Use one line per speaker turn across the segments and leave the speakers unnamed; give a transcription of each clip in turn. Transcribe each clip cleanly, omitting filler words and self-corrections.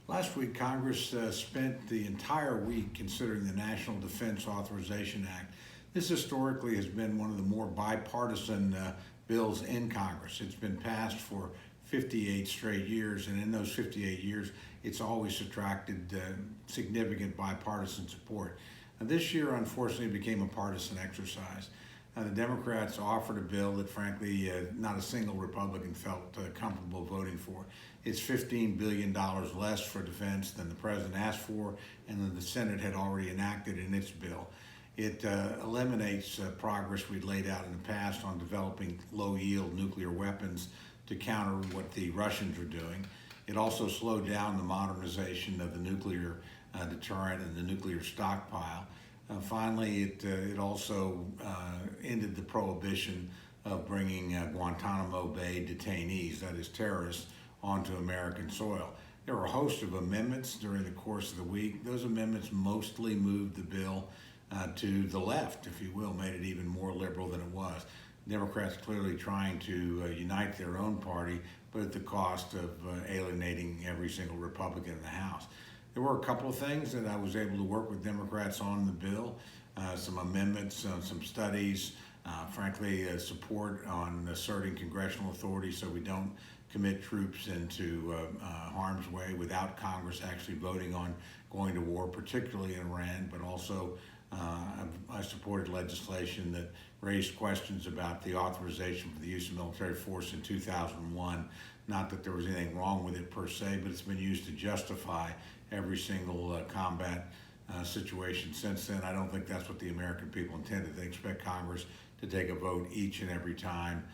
Last week, Congress spent the entire week considering the National Defense Authorization Act. This historically has been one of the more bipartisan bills in Congress. It's been passed for 58 straight years, and in those 58 years, it's always attracted significant bipartisan support. This year, unfortunately, became a partisan exercise. The Democrats offered a bill that, frankly, not a single Republican felt comfortable voting for. It's $15 billion less for defense than the president asked for and than the Senate had already enacted in its bill. It eliminates progress we'd laid out in the past on developing low-yield nuclear weapons to counter what the Russians are doing. It also slowed down the modernization of the nuclear deterrent and the nuclear stockpile. Finally, it also ended the prohibition of bringing Guantanamo Bay detainees, that is terrorists, onto American soil. There were a host of amendments during the course of the week. Those amendments mostly moved the bill to the left, if you will, made it even more liberal than it was. Democrats clearly trying to unite their own party, but at the cost of alienating every single Republican in the House. There were a couple of things that I was able to work with Democrats on the bill, some amendments, some studies, frankly, support on asserting congressional authority so we don't commit troops into harm's way without Congress actually voting on going to war, particularly in Iran, but also I supported legislation that raised questions about the authorization for the use of military force in 2001. Not that there was anything wrong with it per se, but it's been used to justify every single combat situation since then. I don't think that's what the American people intended. They expect Congress to take a vote each and every time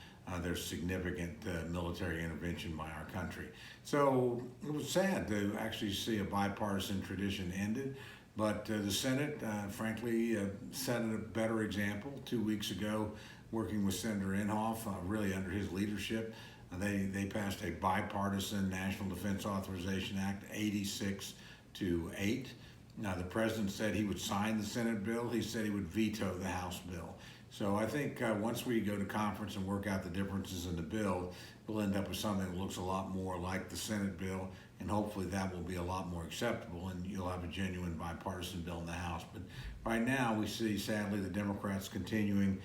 there's significant military intervention by our country. So it was sad to actually see a bipartisan tradition ended, but the Senate, frankly, set a better example 2 weeks ago, working with Senator Inhofe, really under his leadership. They passed a bipartisan National Defense Authorization Act, 86-8. Now, the president said he would sign the Senate bill. He said he would veto the House bill. So I think once we go to conference and work out the differences in the bill, we'll end up with something that looks a lot more like the Senate bill, and hopefully that will be a lot more acceptable, and you'll have a genuine bipartisan bill in the House. But right now, we see, sadly, the Democrats continuing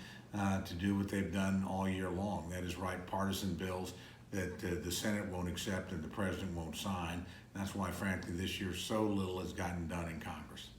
to do what they've done all year long. That is, write partisan bills that the Senate won't accept and the president won't sign. That's why, frankly, this year so little has gotten done in Congress.